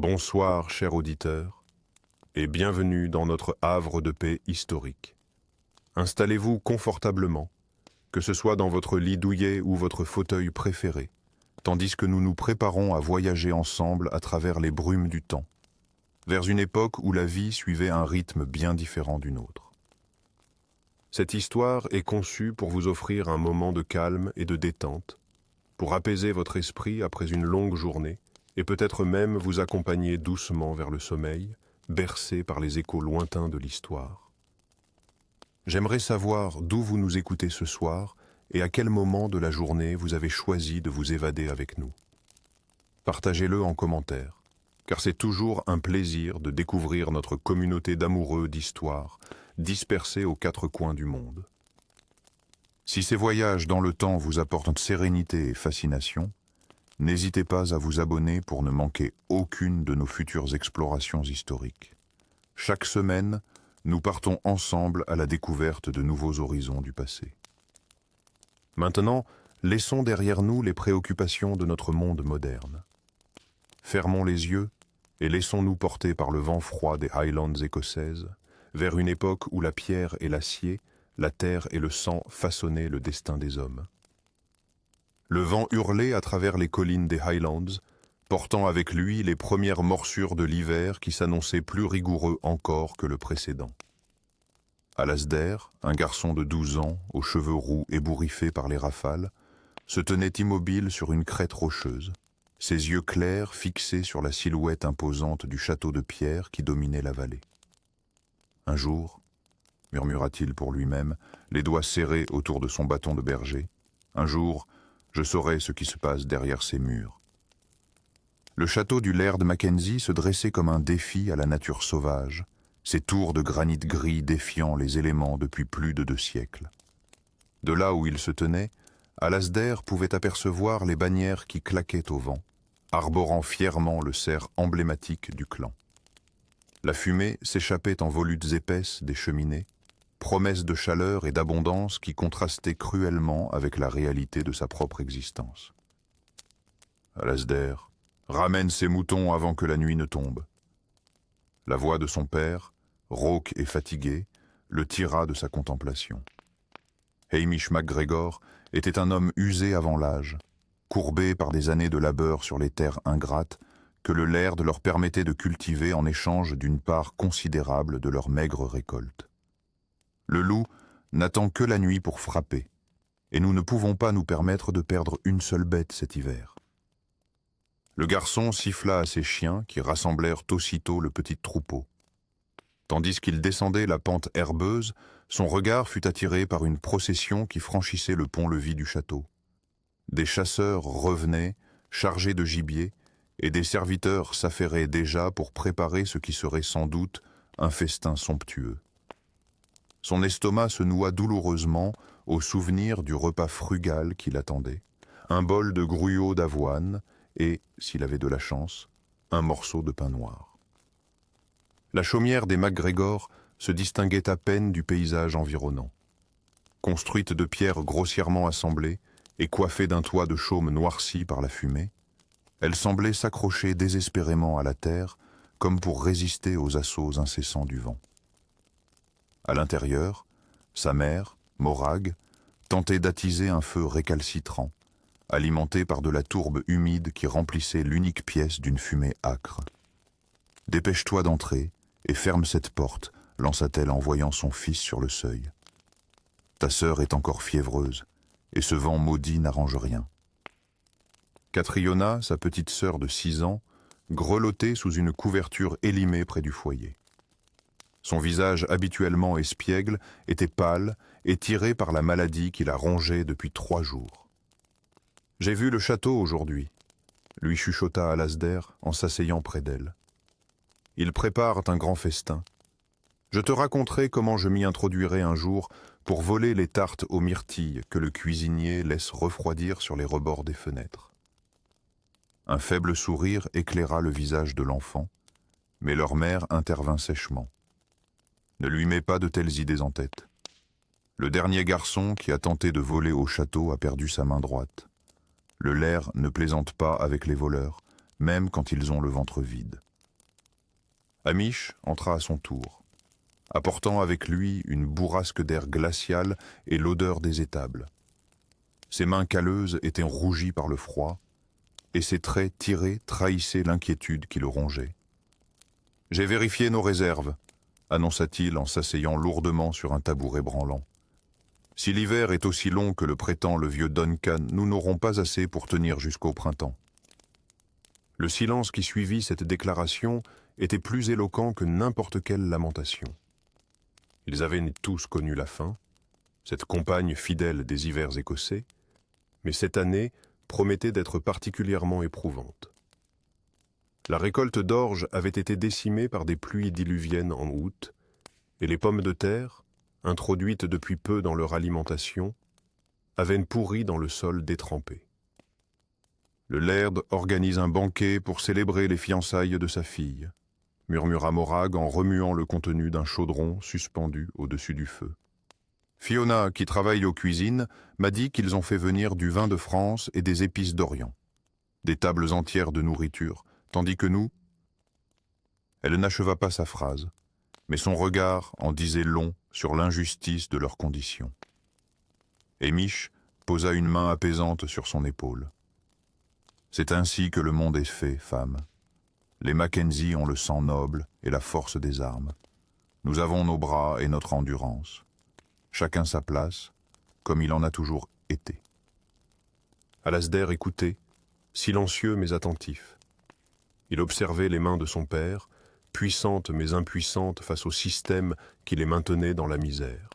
Bonsoir, chers auditeurs, et bienvenue dans notre havre de paix historique. Installez-vous confortablement, que ce soit dans votre lit douillet ou votre fauteuil préféré, tandis que nous nous préparons à voyager ensemble à travers les brumes du temps, vers une époque où la vie suivait un rythme bien différent du nôtre. Cette histoire est conçue pour vous offrir un moment de calme et de détente, pour apaiser votre esprit après une longue journée, et peut-être même vous accompagner doucement vers le sommeil, bercé par les échos lointains de l'histoire. J'aimerais savoir d'où vous nous écoutez ce soir et à quel moment de la journée vous avez choisi de vous évader avec nous. Partagez-le en commentaire, car c'est toujours un plaisir de découvrir notre communauté d'amoureux d'histoire, dispersés aux quatre coins du monde. Si ces voyages dans le temps vous apportent sérénité et fascination, n'hésitez pas à vous abonner pour ne manquer aucune de nos futures explorations historiques. Chaque semaine, nous partons ensemble à la découverte de nouveaux horizons du passé. Maintenant, laissons derrière nous les préoccupations de notre monde moderne. Fermons les yeux et laissons-nous porter par le vent froid des Highlands écossaises, vers une époque où la pierre et l'acier, la terre et le sang façonnaient le destin des hommes. Le vent hurlait à travers les collines des Highlands, portant avec lui les premières morsures de l'hiver qui s'annonçaient plus rigoureux encore que le précédent. Alasdair, un garçon de 12 ans, aux cheveux roux ébouriffés par les rafales, se tenait immobile sur une crête rocheuse, ses yeux clairs fixés sur la silhouette imposante du château de pierre qui dominait la vallée. « Un jour, » murmura-t-il pour lui-même, les doigts serrés autour de son bâton de berger, « un jour, je saurai ce qui se passe derrière ces murs. » Le château du laird Mackenzie se dressait comme un défi à la nature sauvage, ses tours de granit gris défiant les éléments depuis plus de 2 siècles. De là où il se tenait, Alasdair pouvait apercevoir les bannières qui claquaient au vent, arborant fièrement le cerf emblématique du clan. La fumée s'échappait en volutes épaisses des cheminées, promesse de chaleur et d'abondance qui contrastait cruellement avec la réalité de sa propre existence. Alasdair, ramène ces moutons avant que la nuit ne tombe. La voix de son père, rauque et fatiguée, le tira de sa contemplation. Hamish MacGregor était un homme usé avant l'âge, courbé par des années de labeur sur les terres ingrates que le laird leur permettait de cultiver en échange d'une part considérable de leur maigre récolte. Le loup n'attend que la nuit pour frapper, et nous ne pouvons pas nous permettre de perdre une seule bête cet hiver. Le garçon siffla à ses chiens qui rassemblèrent aussitôt le petit troupeau. Tandis qu'il descendait la pente herbeuse, son regard fut attiré par une procession qui franchissait le pont-levis du château. Des chasseurs revenaient, chargés de gibier, et des serviteurs s'affairaient déjà pour préparer ce qui serait sans doute un festin somptueux. Son estomac se noua douloureusement au souvenir du repas frugal qui l'attendait, un bol de gruau d'avoine et, s'il avait de la chance, un morceau de pain noir. La chaumière des MacGregor se distinguait à peine du paysage environnant. Construite de pierres grossièrement assemblées et coiffée d'un toit de chaume noirci par la fumée, elle semblait s'accrocher désespérément à la terre comme pour résister aux assauts incessants du vent. À l'intérieur, sa mère, Morag, tentait d'attiser un feu récalcitrant, alimenté par de la tourbe humide qui remplissait l'unique pièce d'une fumée âcre. « Dépêche-toi d'entrer et ferme cette porte », lança-t-elle en voyant son fils sur le seuil. « Ta sœur est encore fiévreuse, et ce vent maudit n'arrange rien. » Catriona, sa petite sœur de 6 ans, grelottait sous une couverture élimée près du foyer. Son visage habituellement espiègle était pâle et tiré par la maladie qui la rongeait depuis 3 jours. « J'ai vu le château aujourd'hui », lui chuchota Alasdair en s'asseyant près d'elle. « Ils préparent un grand festin. Je te raconterai comment je m'y introduirai un jour pour voler les tartes aux myrtilles que le cuisinier laisse refroidir sur les rebords des fenêtres. » Un faible sourire éclaira le visage de l'enfant, mais leur mère intervint sèchement. Ne lui mets pas de telles idées en tête. Le dernier garçon qui a tenté de voler au château a perdu sa main droite. Le laird ne plaisante pas avec les voleurs, même quand ils ont le ventre vide. Amish entra à son tour, apportant avec lui une bourrasque d'air glacial et l'odeur des étables. Ses mains calleuses étaient rougies par le froid, et ses traits tirés trahissaient l'inquiétude qui le rongeait. « J'ai vérifié nos réserves », annonça-t-il en s'asseyant lourdement sur un tabouret branlant. « Si l'hiver est aussi long que le prétend le vieux Duncan, nous n'aurons pas assez pour tenir jusqu'au printemps. » Le silence qui suivit cette déclaration était plus éloquent que n'importe quelle lamentation. Ils avaient tous connu la faim, cette compagne fidèle des hivers écossais, mais cette année promettait d'être particulièrement éprouvante. La récolte d'orge avait été décimée par des pluies diluviennes en août, et les pommes de terre, introduites depuis peu dans leur alimentation, avaient pourri dans le sol détrempé. Le laird organise un banquet pour célébrer les fiançailles de sa fille, murmura Morag en remuant le contenu d'un chaudron suspendu au-dessus du feu. Fiona, qui travaille aux cuisines, m'a dit qu'ils ont fait venir du vin de France et des épices d'Orient, des tables entières de nourriture, tandis que nous... Elle n'acheva pas sa phrase, mais son regard en disait long sur l'injustice de leurs conditions. Amish posa une main apaisante sur son épaule. C'est ainsi que le monde est fait, femme. Les Mackenzie ont le sang noble et la force des armes. Nous avons nos bras et notre endurance. Chacun sa place, comme il en a toujours été. Alasdair écoutait, silencieux mais attentif. Il observait les mains de son père, puissantes mais impuissantes face au système qui les maintenait dans la misère.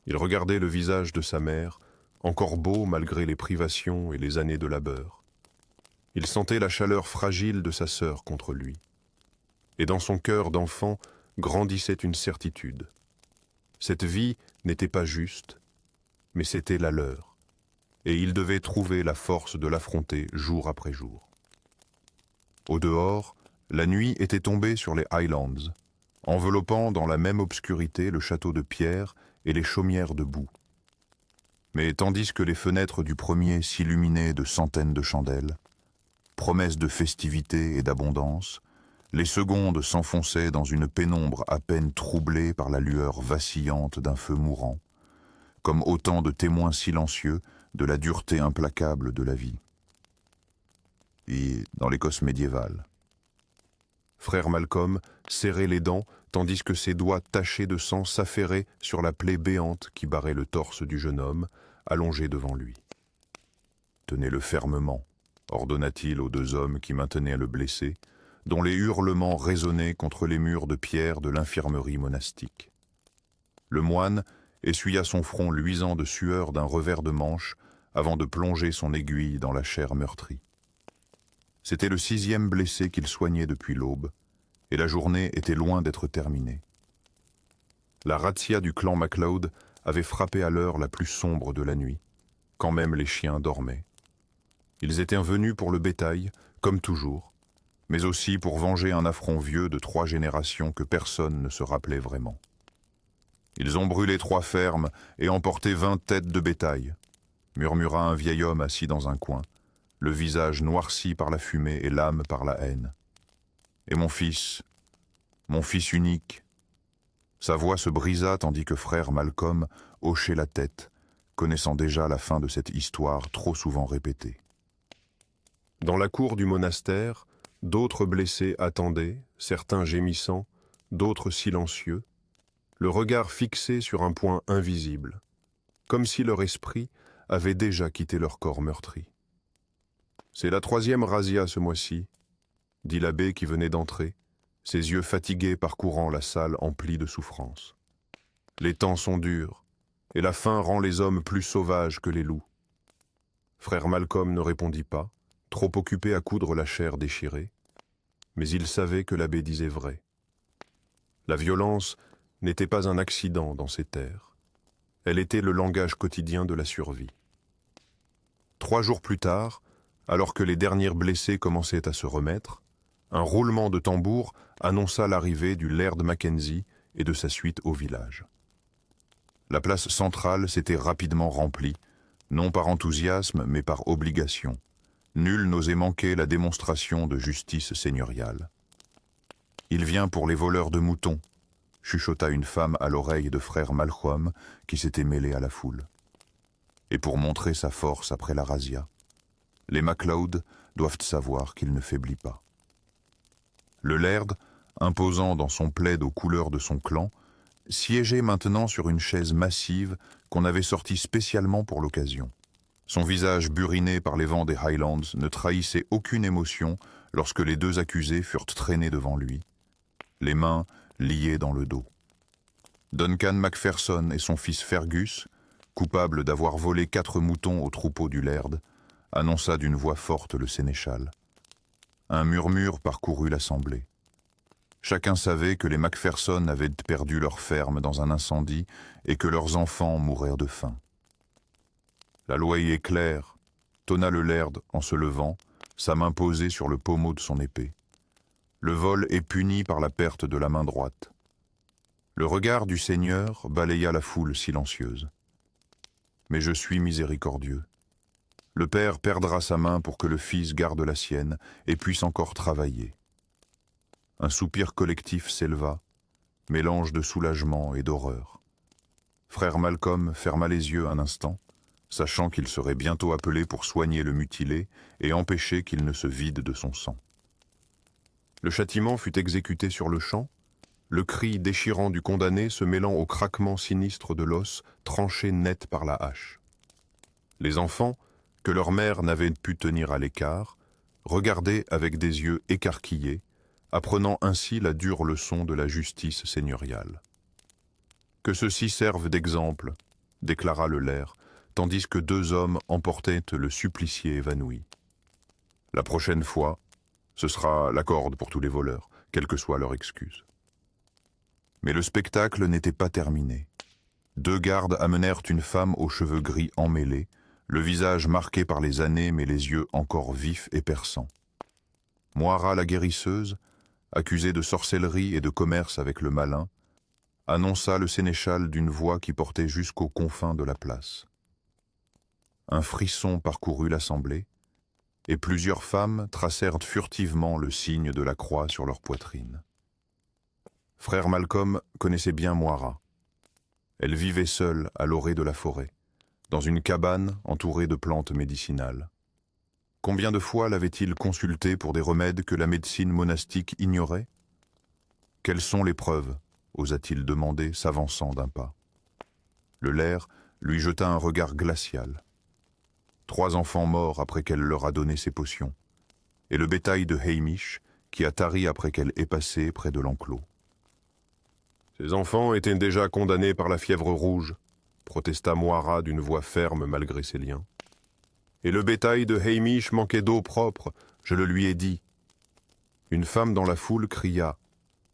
Il regardait le visage de sa mère, encore beau malgré les privations et les années de labeur. Il sentait la chaleur fragile de sa sœur contre lui. Et dans son cœur d'enfant grandissait une certitude. Cette vie n'était pas juste, mais c'était la leur, et il devait trouver la force de l'affronter jour après jour. Au dehors, la nuit était tombée sur les Highlands, enveloppant dans la même obscurité le château de pierre et les chaumières de boue. Mais tandis que les fenêtres du premier s'illuminaient de centaines de chandelles, promesse de festivité et d'abondance, les secondes s'enfonçaient dans une pénombre à peine troublée par la lueur vacillante d'un feu mourant, comme autant de témoins silencieux de la dureté implacable de la vie. Et dans l'Écosse médiévale. Frère Malcolm serrait les dents tandis que ses doigts tachés de sang s'affairaient sur la plaie béante qui barrait le torse du jeune homme, allongé devant lui. « Tenez-le fermement », ordonna-t-il aux deux hommes qui maintenaient le blessé, dont les hurlements résonnaient contre les murs de pierre de l'infirmerie monastique. Le moine essuya son front luisant de sueur d'un revers de manche avant de plonger son aiguille dans la chair meurtrie. C'était le 6e blessé qu'il soignait depuis l'aube, et la journée était loin d'être terminée. La razzia du clan MacLeod avait frappé à l'heure la plus sombre de la nuit, quand même les chiens dormaient. Ils étaient venus pour le bétail, comme toujours, mais aussi pour venger un affront vieux de 3 générations que personne ne se rappelait vraiment. Ils ont brûlé 3 fermes et emporté 20 têtes de bétail, murmura un vieil homme assis dans un coin, le visage noirci par la fumée et l'âme par la haine. Et mon fils unique. Sa voix se brisa tandis que frère Malcolm hochait la tête, connaissant déjà la fin de cette histoire trop souvent répétée. Dans la cour du monastère, d'autres blessés attendaient, certains gémissant, d'autres silencieux, le regard fixé sur un point invisible, comme si leur esprit avait déjà quitté leur corps meurtri. « C'est la 3e razzia ce mois-ci », dit l'abbé qui venait d'entrer, ses yeux fatigués parcourant la salle emplie de souffrance. « Les temps sont durs, et la faim rend les hommes plus sauvages que les loups. » Frère Malcolm ne répondit pas, trop occupé à coudre la chair déchirée, mais il savait que l'abbé disait vrai. La violence n'était pas un accident dans ces terres. Elle était le langage quotidien de la survie. 3 jours plus tard, alors que les derniers blessés commençaient à se remettre, un roulement de tambour annonça l'arrivée du laird Mackenzie et de sa suite au village. La place centrale s'était rapidement remplie, non par enthousiasme mais par obligation. Nul n'osait manquer la démonstration de justice seigneuriale. Il vient pour les voleurs de moutons, chuchota une femme à l'oreille de frère Malcolm qui s'était mêlé à la foule. Et pour montrer sa force après la razzia, les MacLeod doivent savoir qu'il ne faiblit pas. Le laird, imposant dans son plaid aux couleurs de son clan, siégeait maintenant sur une chaise massive qu'on avait sortie spécialement pour l'occasion. Son visage buriné par les vents des Highlands ne trahissait aucune émotion lorsque les deux accusés furent traînés devant lui, les mains liées dans le dos. Duncan Macpherson et son fils Fergus, coupables d'avoir volé 4 moutons au troupeau du laird, annonça d'une voix forte le sénéchal. Un murmure parcourut l'assemblée. Chacun savait que les Macpherson avaient perdu leur ferme dans un incendie et que leurs enfants mourraient de faim. La loi y est claire, tonna le laird en se levant, sa main posée sur le pommeau de son épée. Le vol est puni par la perte de la main droite. Le regard du Seigneur balaya la foule silencieuse. Mais je suis miséricordieux. Le Père perdra sa main pour que le Fils garde la sienne et puisse encore travailler. Un soupir collectif s'éleva, mélange de soulagement et d'horreur. Frère Malcolm ferma les yeux un instant, sachant qu'il serait bientôt appelé pour soigner le mutilé et empêcher qu'il ne se vide de son sang. Le châtiment fut exécuté sur le champ, le cri déchirant du condamné se mêlant au craquement sinistre de l'os tranché net par la hache. Les enfants, que leur mère n'avait pu tenir à l'écart, regardaient avec des yeux écarquillés, apprenant ainsi la dure leçon de la justice seigneuriale. Que ceci serve d'exemple, déclara le laird, tandis que 2 hommes emportaient le supplicié évanoui. La prochaine fois, ce sera la corde pour tous les voleurs, quelle que soit leur excuse. Mais le spectacle n'était pas terminé. 2 gardes amenèrent une femme aux cheveux gris emmêlés, le visage marqué par les années mais les yeux encore vifs et perçants. Moira la guérisseuse, accusée de sorcellerie et de commerce avec le malin, annonça le sénéchal d'une voix qui portait jusqu'aux confins de la place. Un frisson parcourut l'assemblée, et plusieurs femmes tracèrent furtivement le signe de la croix sur leur poitrine. Frère Malcolm connaissait bien Moira. Elle vivait seule à l'orée de la forêt, dans une cabane entourée de plantes médicinales. Combien de fois l'avait-il consultée pour des remèdes que la médecine monastique ignorait? Quelles sont les preuves? Osa-t-il demander, s'avançant d'un pas. Le laird lui jeta un regard glacial. 3 enfants morts après qu'elle leur a donné ses potions, et le bétail de Hamish qui a tari après qu'elle ait passé près de l'enclos. Ces enfants étaient déjà condamnés par la fièvre rouge, protesta Moira d'une voix ferme malgré ses liens. Et le bétail de Hamish manquait d'eau propre, je le lui ai dit. Une femme dans la foule cria.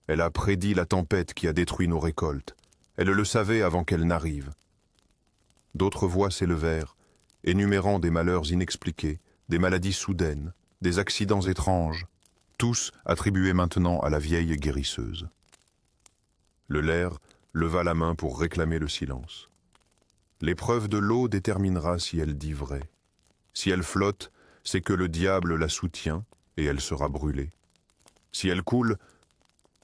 Elle a prédit la tempête qui a détruit nos récoltes. Elle le savait avant qu'elle n'arrive. D'autres voix s'élevèrent, énumérant des malheurs inexpliqués, des maladies soudaines, des accidents étranges, tous attribués maintenant à la vieille guérisseuse. Le laird leva la main pour réclamer le silence. L'épreuve de l'eau déterminera si elle dit vrai. Si elle flotte, c'est que le diable la soutient et elle sera brûlée. Si elle coule,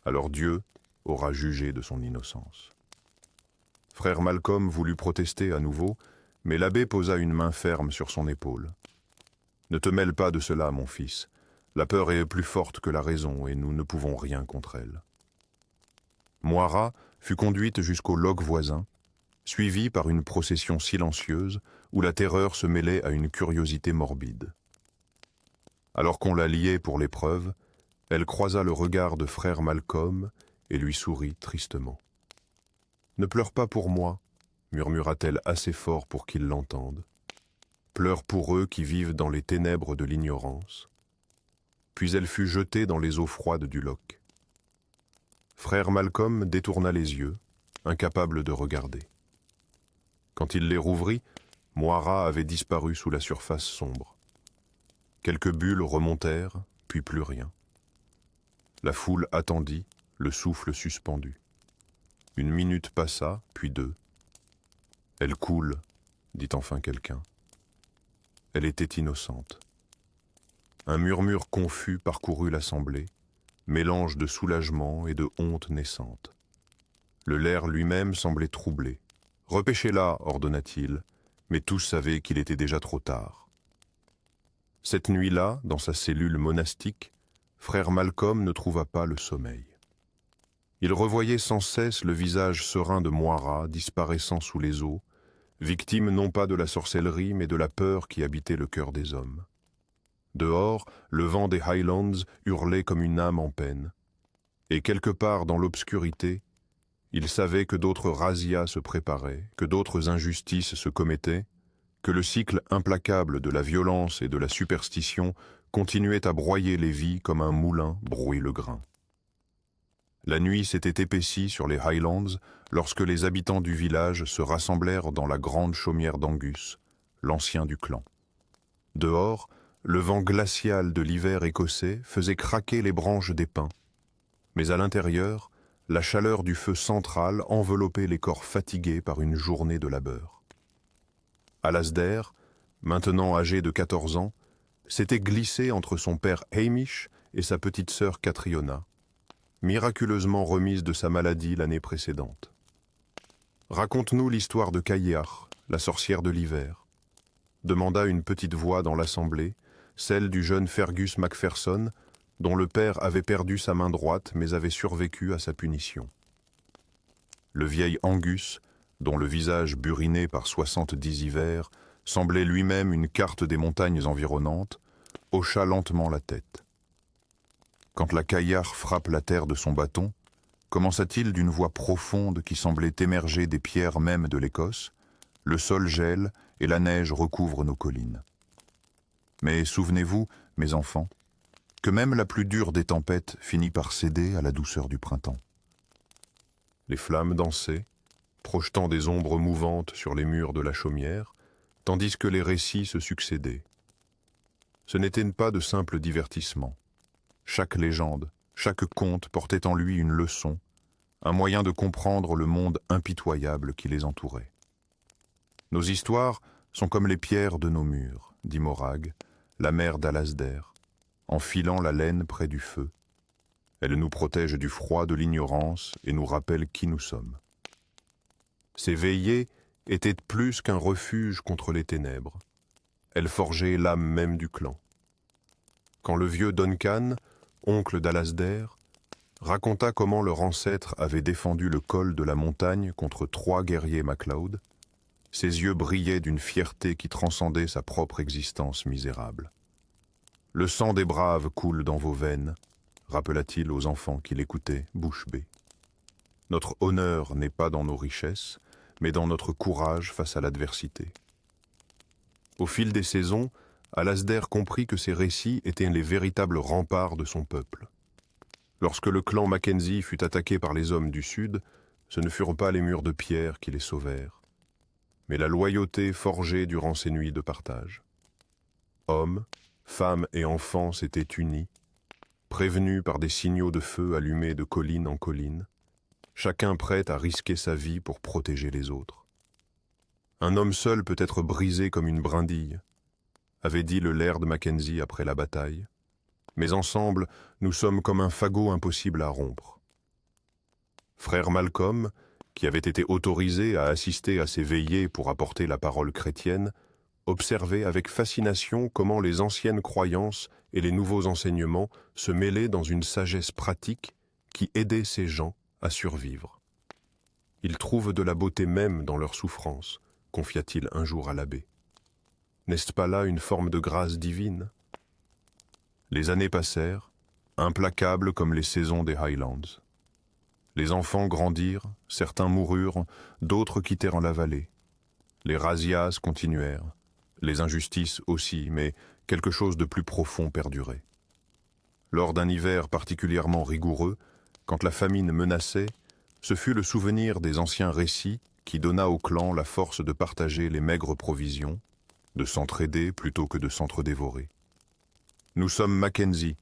alors Dieu aura jugé de son innocence. Frère Malcolm voulut protester à nouveau, mais l'abbé posa une main ferme sur son épaule. « Ne te mêle pas de cela, mon fils. La peur est plus forte que la raison et nous ne pouvons rien contre elle. » Moira fut conduite jusqu'au log voisin, suivie par une procession silencieuse où la terreur se mêlait à une curiosité morbide. Alors qu'on la liait pour l'épreuve, elle croisa le regard de frère Malcolm et lui sourit tristement. « Ne pleure pas pour moi, » murmura-t-elle assez fort pour qu'il l'entende. « Pleure pour eux qui vivent dans les ténèbres de l'ignorance. » Puis elle fut jetée dans les eaux froides du loch. Frère Malcolm détourna les yeux, incapable de regarder. Quand il les rouvrit, Moira avait disparu sous la surface sombre. Quelques bulles remontèrent, puis plus rien. La foule attendit, le souffle suspendu. 1 minute passa, puis 2. « Elle coule, » dit enfin quelqu'un. Elle était innocente. Un murmure confus parcourut l'assemblée, mélange de soulagement et de honte naissante. Le laird lui-même semblait troublé. « Repêchez-la » ordonna-t-il, mais tous savaient qu'il était déjà trop tard. Cette nuit-là, dans sa cellule monastique, frère Malcolm ne trouva pas le sommeil. Il revoyait sans cesse le visage serein de Moira disparaissant sous les eaux, victime non pas de la sorcellerie mais de la peur qui habitait le cœur des hommes. Dehors, le vent des Highlands hurlait comme une âme en peine, et quelque part dans l'obscurité, il savait que d'autres razzias se préparaient, que d'autres injustices se commettaient, que le cycle implacable de la violence et de la superstition continuait à broyer les vies comme un moulin brouille le grain. La nuit s'était épaissie sur les Highlands lorsque les habitants du village se rassemblèrent dans la grande chaumière d'Angus, l'ancien du clan. Dehors, le vent glacial de l'hiver écossais faisait craquer les branches des pins, mais à l'intérieur, la chaleur du feu central enveloppait les corps fatigués par une journée de labeur. Alasdair, maintenant âgé de 14 ans, s'était glissé entre son père Hamish et sa petite sœur Catriona, miraculeusement remise de sa maladie l'année précédente. « Raconte-nous l'histoire de Caillar, la sorcière de l'hiver » demanda une petite voix dans l'assemblée, celle du jeune Fergus Macpherson, dont le père avait perdu sa main droite mais avait survécu à sa punition. Le vieil Angus, dont le visage buriné par 70 hivers semblait lui-même une carte des montagnes environnantes, hocha lentement la tête. Quand la Caillar frappe la terre de son bâton, commença-t-il d'une voix profonde qui semblait émerger des pierres mêmes de l'Écosse, le sol gèle et la neige recouvre nos collines. Mais souvenez-vous, mes enfants, que même la plus dure des tempêtes finit par céder à la douceur du printemps. Les flammes dansaient, projetant des ombres mouvantes sur les murs de la chaumière, tandis que les récits se succédaient. Ce n'était pas de simples divertissements. Chaque légende, chaque conte portait en lui une leçon, un moyen de comprendre le monde impitoyable qui les entourait. Nos histoires sont comme les pierres de nos murs, dit Morag, la mère d'Alasdair, en filant la laine près du feu. Elle nous protège du froid de l'ignorance et nous rappelle qui nous sommes. Ces veillées étaient plus qu'un refuge contre les ténèbres. Elles forgeaient l'âme même du clan. Quand le vieux Duncan, oncle d'Alasdair, raconta comment leur ancêtre avait défendu le col de la montagne contre 3 guerriers MacLeod, ses yeux brillaient d'une fierté qui transcendait sa propre existence misérable. « Le sang des braves coule dans vos veines », rappela-t-il aux enfants qui l'écoutaient, bouche bée. « Notre honneur n'est pas dans nos richesses, mais dans notre courage face à l'adversité. » Au fil des saisons, Alasdair comprit que ces récits étaient les véritables remparts de son peuple. Lorsque le clan Mackenzie fut attaqué par les hommes du Sud, ce ne furent pas les murs de pierre qui les sauvèrent, mais la loyauté forgée durant ces nuits de partage. Hommes, femmes et enfants s'étaient unis, prévenus par des signaux de feu allumés de colline en colline, chacun prêt à risquer sa vie pour protéger les autres. Un homme seul peut être brisé comme une brindille, avait dit le laird Mackenzie après la bataille, mais ensemble, nous sommes comme un fagot impossible à rompre. Frère Malcolm, qui avait été autorisé à assister à ces veillées pour apporter la parole chrétienne, observait avec fascination comment les anciennes croyances et les nouveaux enseignements se mêlaient dans une sagesse pratique qui aidait ces gens à survivre. Ils trouvent de la beauté même dans leur souffrance, confia-t-il un jour à l'abbé. N'est-ce pas là une forme de grâce divine? Les années passèrent, implacables comme les saisons des Highlands. Les enfants grandirent, certains moururent, d'autres quittèrent la vallée. Les razzias continuèrent, les injustices aussi, mais quelque chose de plus profond perdurait. Lors d'un hiver particulièrement rigoureux, quand la famine menaçait, ce fut le souvenir des anciens récits qui donna au clan la force de partager les maigres provisions, de s'entraider plutôt que de s'entre-dévorer. « Nous sommes Mackenzie »,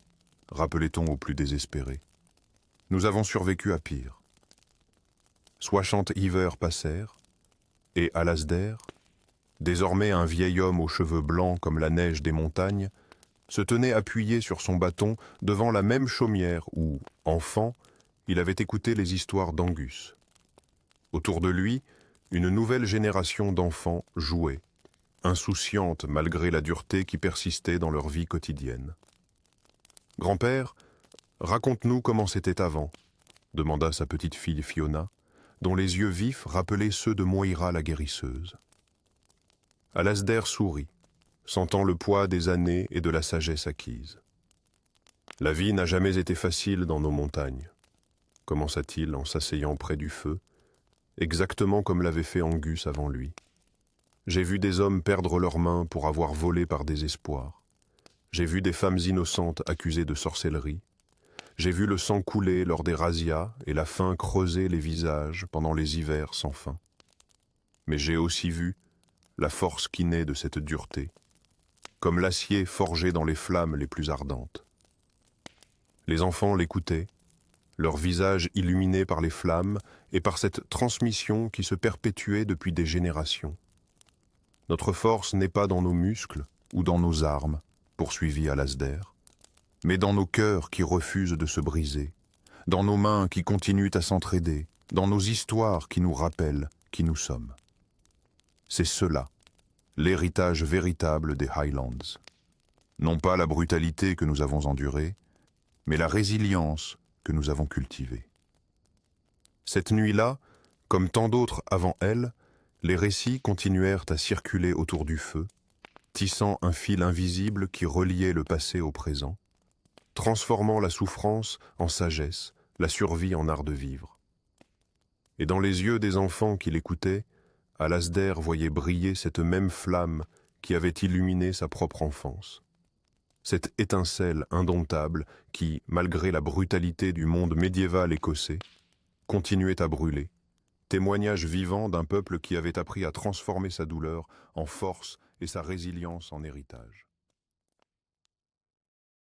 rappelait-on aux plus désespérés. « Nous avons survécu à pire. » 60 hivers passèrent, et Alasdair, désormais un vieil homme aux cheveux blancs comme la neige des montagnes, se tenait appuyé sur son bâton devant la même chaumière où, enfant, il avait écouté les histoires d'Angus. Autour de lui, une nouvelle génération d'enfants jouait, insouciante malgré la dureté qui persistait dans leur vie quotidienne. « Grand-père, raconte-nous comment c'était avant », demanda sa petite fille Fiona, dont les yeux vifs rappelaient ceux de Moira la guérisseuse. Alasdair sourit, sentant le poids des années et de la sagesse acquise. « La vie n'a jamais été facile dans nos montagnes, » commença-t-il en s'asseyant près du feu, exactement comme l'avait fait Angus avant lui. « J'ai vu des hommes perdre leurs mains pour avoir volé par désespoir. J'ai vu des femmes innocentes accusées de sorcellerie. J'ai vu le sang couler lors des razzias et la faim creuser les visages pendant les hivers sans fin. Mais j'ai aussi vu la force qui naît de cette dureté, comme l'acier forgé dans les flammes les plus ardentes. » Les enfants l'écoutaient, leurs visages illuminés par les flammes et par cette transmission qui se perpétuait depuis des générations. « Notre force n'est pas dans nos muscles ou dans nos armes, » poursuivit Alasdair, mais dans nos cœurs qui refusent de se briser, dans nos mains qui continuent à s'entraider, dans nos histoires qui nous rappellent qui nous sommes. C'est cela, l'héritage véritable des Highlands. Non pas la brutalité que nous avons endurée, mais la résilience que nous avons cultivée. Cette nuit-là, comme tant d'autres avant elle, les récits continuèrent à circuler autour du feu, tissant un fil invisible qui reliait le passé au présent, transformant la souffrance en sagesse, la survie en art de vivre. Et dans les yeux des enfants qui l'écoutaient, Alasdair voyait briller cette même flamme qui avait illuminé sa propre enfance. Cette étincelle indomptable qui, malgré la brutalité du monde médiéval écossais, continuait à brûler, témoignage vivant d'un peuple qui avait appris à transformer sa douleur en force et sa résilience en héritage.